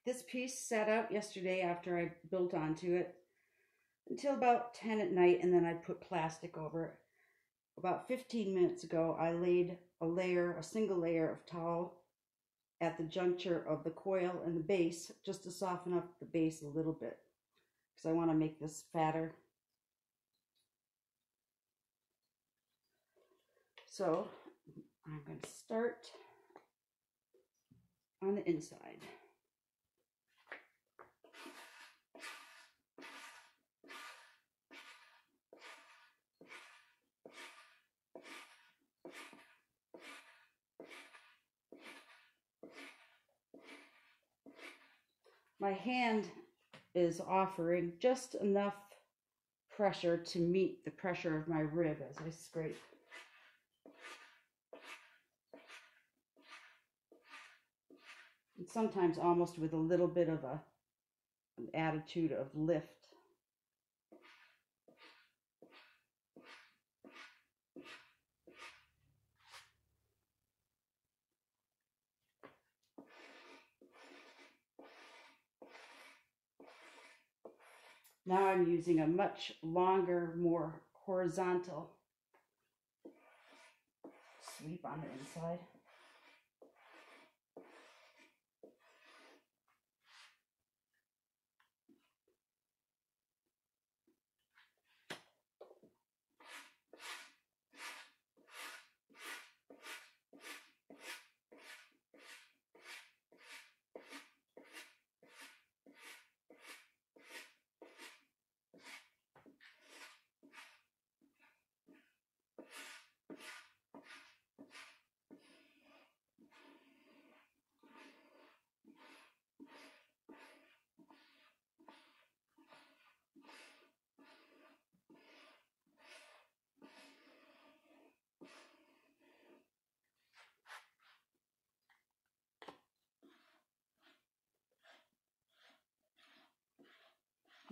This piece sat out yesterday after I built onto it until about 10 at night, and then I put plastic over it. About 15 minutes ago, I laid a single layer of towel at the juncture of the coil and the base just to soften up the base a little bit because I want to make this fatter. So I'm going to start on the inside. My hand is offering just enough pressure to meet the pressure of my rib as I scrape. And sometimes almost with a little bit of an attitude of lift. Now I'm using a much longer, more horizontal sweep on the inside.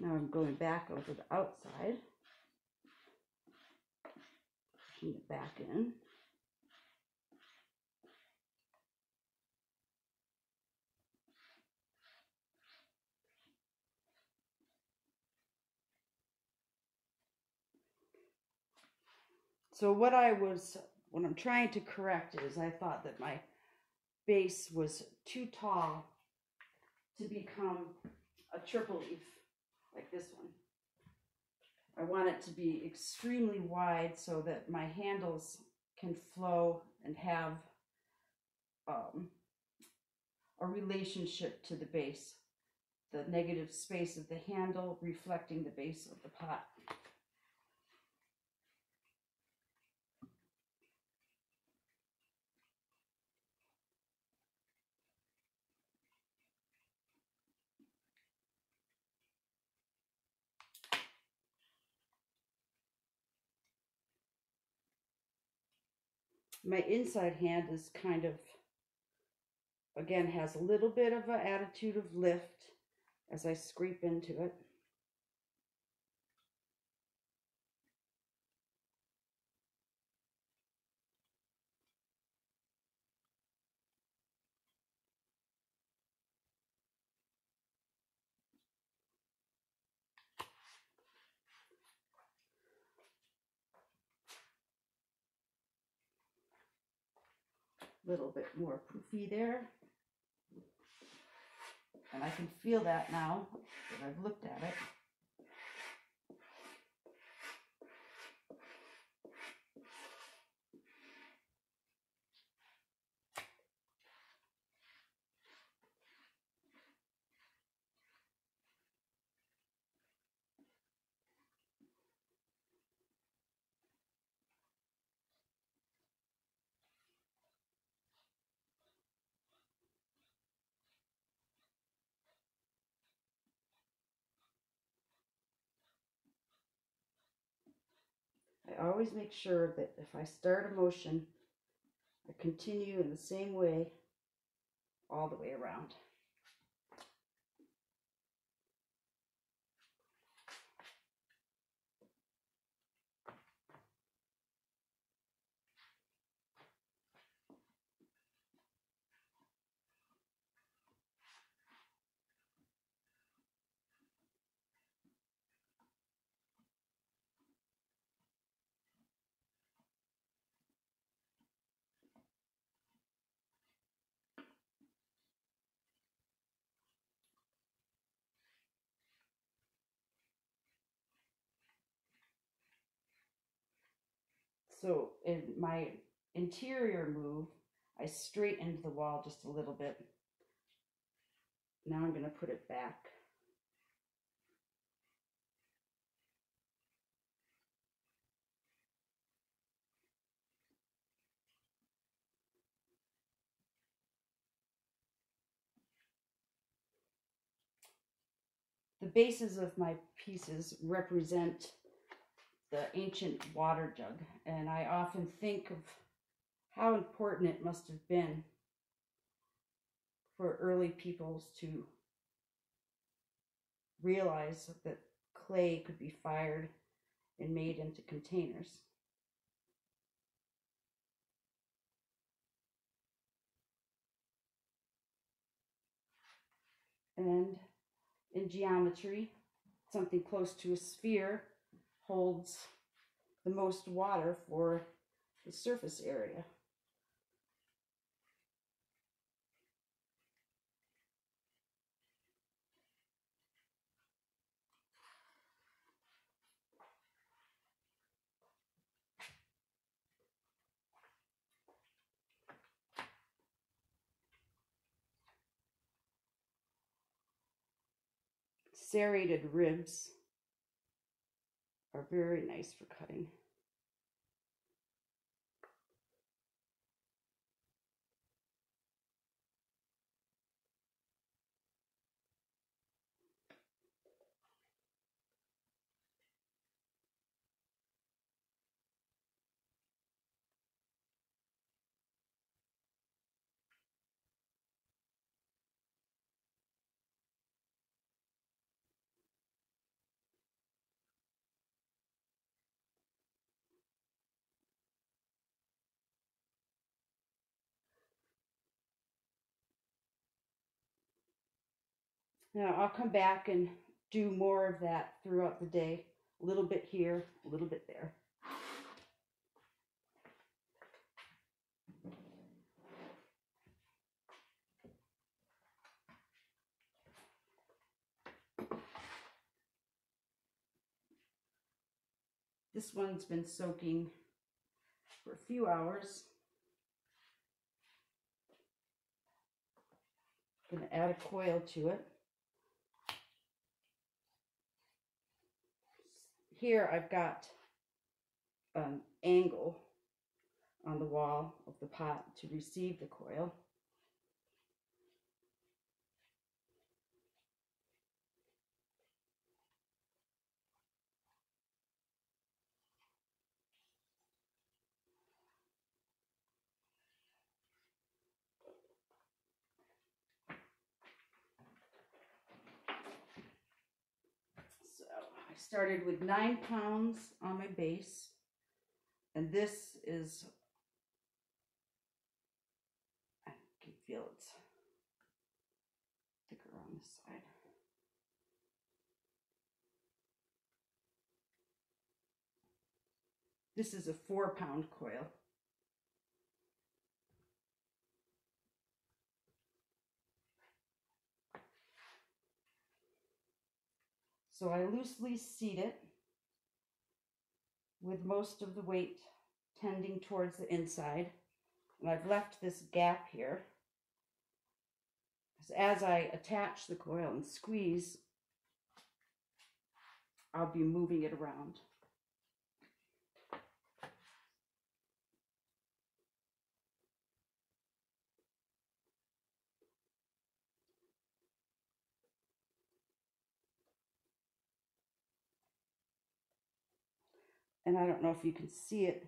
Now I'm going back over the outside, pushing it back in. So what I'm trying to correct is I thought that my base was too tall to become a triple leaf like this one. I want it to be extremely wide so that my handles can flow and have a relationship to the base. The negative space of the handle reflecting the base of the pot. My inside hand is kind of, again, has a little bit of an attitude of lift as I scrape into it. A little bit more poofy there. And I can feel that now that I've looked at it. I always make sure that if I start a motion, I continue in the same way all the way around. So in my interior move, I straightened the wall just a little bit. Now I'm going to put it back. The bases of my pieces represent the ancient water jug, and I often think of how important it must have been for early peoples to realize that clay could be fired and made into containers. And in geometry, something close to a sphere holds the most water for the surface area. Serrated ribs are very nice for cutting. Now I'll come back and do more of that throughout the day. A little bit here, a little bit there. This one's been soaking for a few hours. I'm going to add a coil to it. Here I've got an angle on the wall of the pot to receive the coil. So I started with 9 pounds on my base, and this is, I can feel it's thicker on this side. This is a 4-pound coil. So I loosely seat it with most of the weight tending towards the inside. And I've left this gap here, because as I attach the coil and squeeze, I'll be moving it around. And I don't know if you can see it,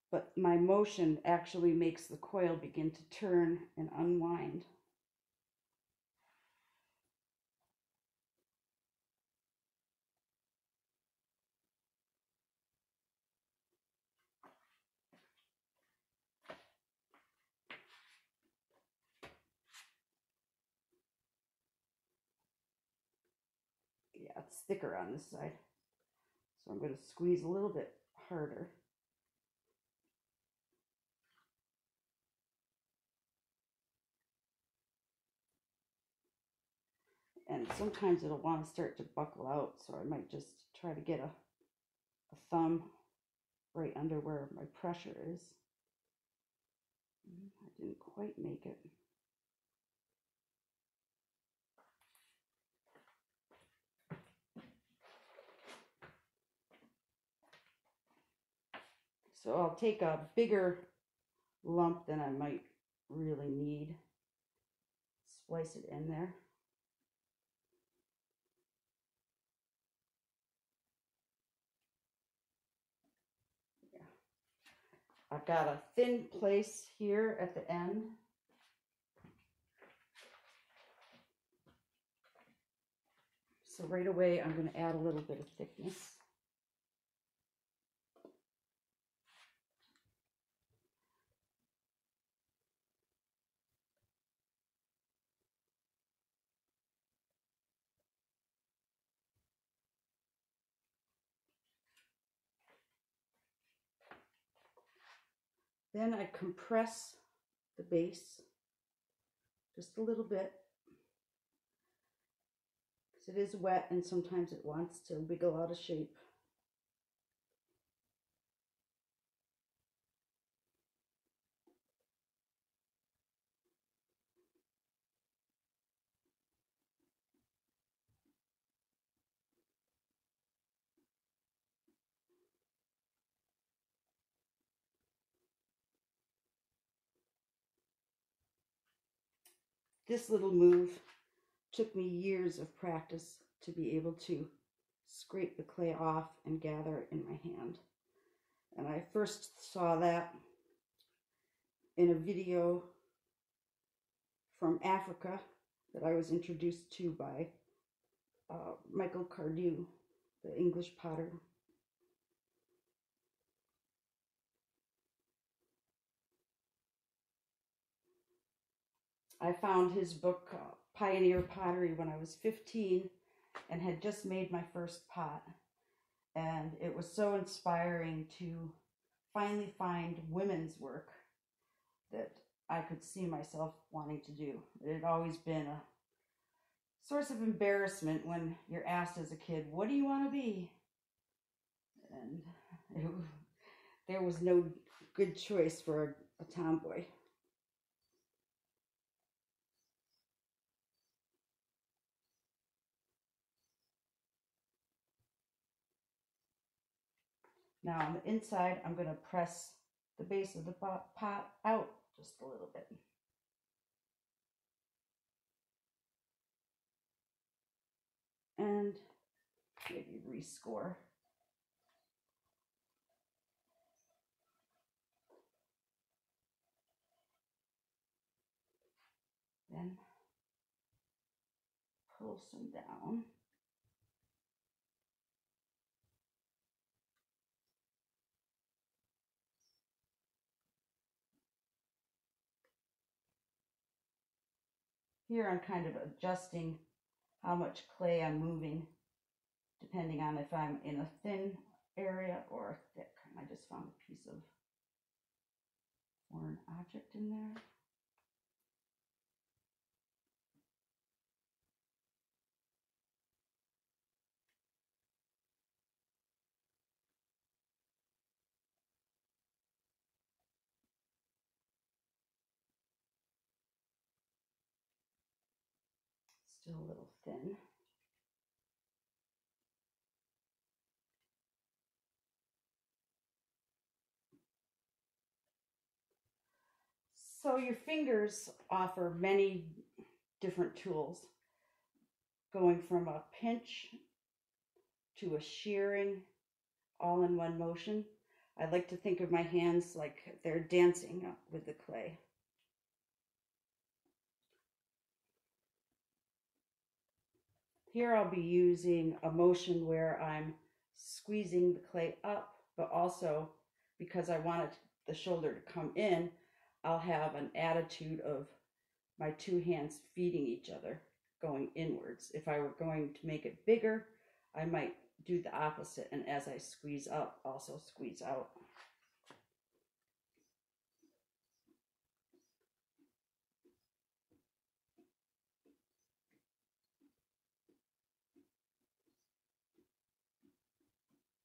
but my motion actually makes the coil begin to turn and unwind. Yeah, it's thicker on this side. So I'm going to squeeze a little bit harder. And sometimes it'll want to start to buckle out, so I might just try to get a thumb right under where my pressure is. I didn't quite make it. So I'll take a bigger lump than I might really need. Splice it in there. Yeah. I've got a thin place here at the end. So right away I'm going to add a little bit of thickness. Then I compress the base just a little bit because it is wet and sometimes it wants to wiggle out of shape. This little move took me years of practice to be able to scrape the clay off and gather it in my hand. And I first saw that in a video from Africa that I was introduced to by Michael Cardew, the English potter. I found his book, Pioneer Pottery, when I was 15 and had just made my first pot. And it was so inspiring to finally find women's work that I could see myself wanting to do. It had always been a source of embarrassment when you're asked as a kid, what do you want to be? And there was no good choice for a tomboy. Now on the inside, I'm going to press the base of the pot out just a little bit. And maybe rescore. Then pull some down. Here I'm kind of adjusting how much clay I'm moving, depending on if I'm in a thin area or thick. I just found a piece of foreign object in there. Still a little thin. So your fingers offer many different tools, going from a pinch to a shearing, all in one motion. I like to think of my hands like they're dancing with the clay. Here I'll be using a motion where I'm squeezing the clay up, but also because I wanted the shoulder to come in, I'll have an attitude of my two hands feeding each other, going inwards. If I were going to make it bigger, I might do the opposite, and as I squeeze up, also squeeze out.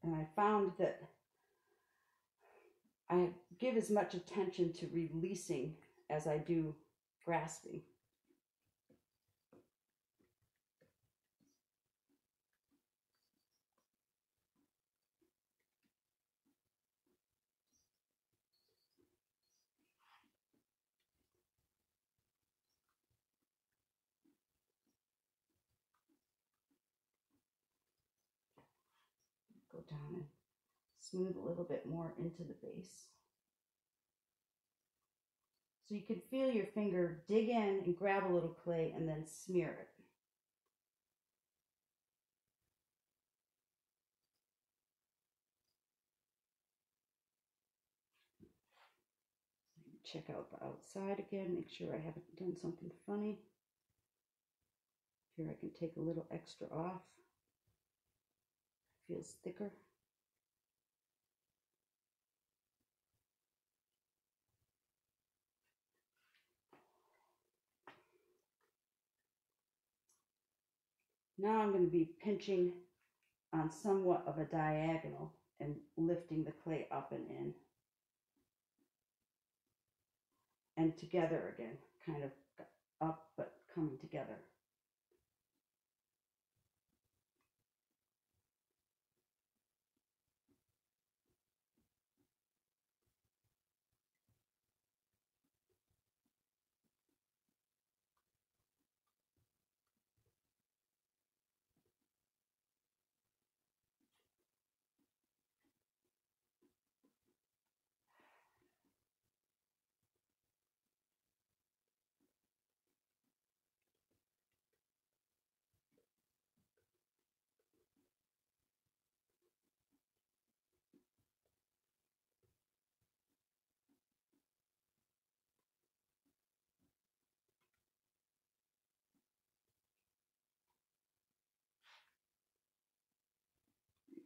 And I found that I give as much attention to releasing as I do grasping. Go down and smooth a little bit more into the base. So you can feel your finger dig in and grab a little clay and then smear it. Check out the outside again, make sure I haven't done something funny. Here I can take a little extra off. Feels thicker. Now I'm going to be pinching on somewhat of a diagonal and lifting the clay up and in. And together again, kind of up but coming together.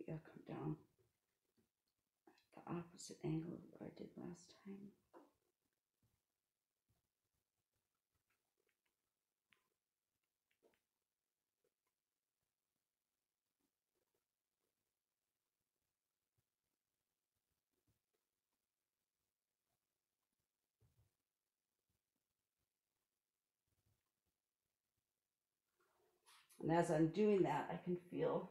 Maybe I'll come down the opposite angle of what I did last time. And as I'm doing that, I can feel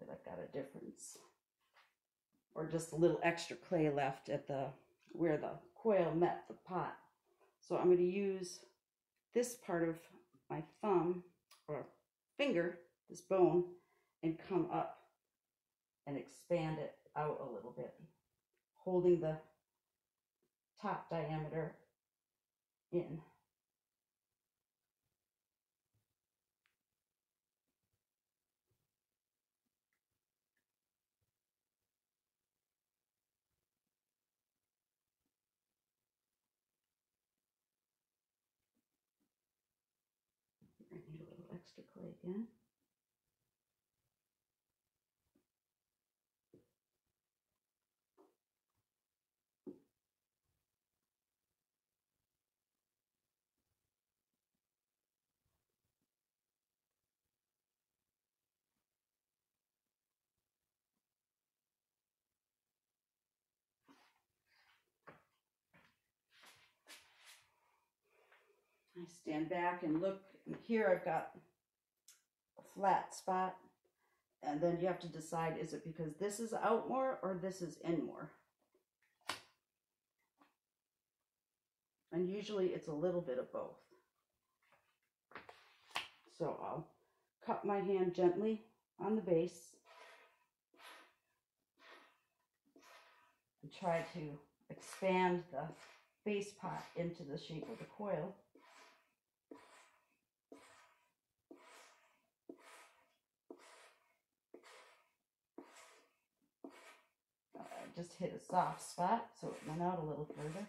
that I've got a difference, or just a little extra clay left at the where the coil met the pot. So I'm going to use this part of my thumb or finger, this bone, and come up and expand it out a little bit, holding the top diameter in. I need a little extra clay again. I stand back and look, and here I've got a flat spot, and then you have to decide, is it because this is out more or this is in more? And usually it's a little bit of both. So I'll cup my hand gently on the base and try to expand the base pot into the shape of the coil. I just hit a soft spot, so it went out a little further.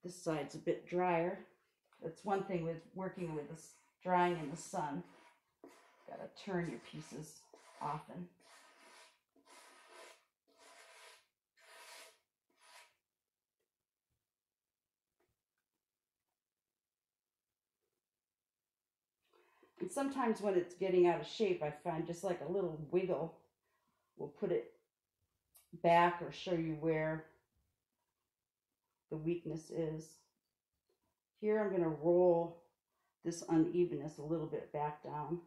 This side's a bit drier. That's one thing with working with this drying in the sun. Gotta turn your pieces often. And sometimes when it's getting out of shape, I find just like a little wiggle will put it back or show you where the weakness is. Here I'm going to roll this unevenness a little bit back down.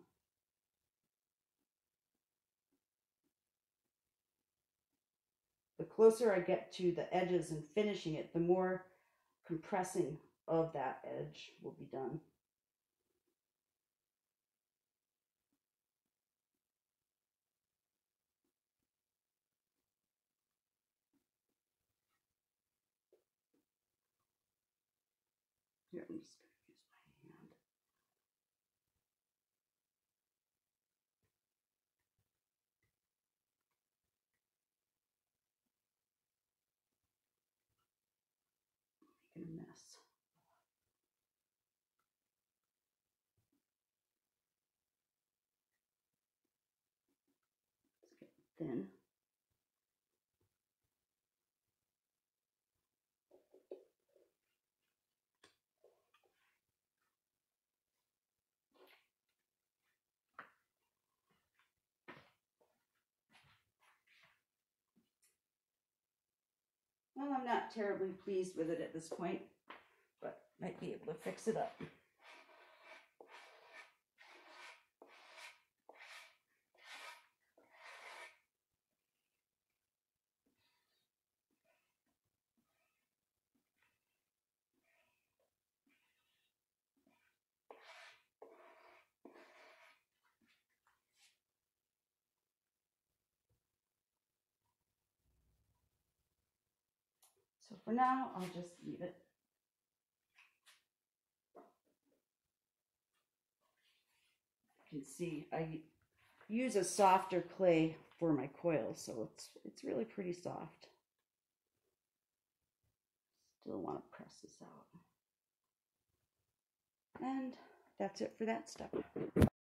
The closer I get to the edges and finishing it, the more compressing of that edge will be done. Here, I'm just going to use my hand. Making a mess. Let's get thin. Well, I'm not terribly pleased with it at this point, but might be able to fix it up. So for now, I'll just leave it. You can see I use a softer clay for my coil, so it's really pretty soft. Still want to press this out. And that's it for that step.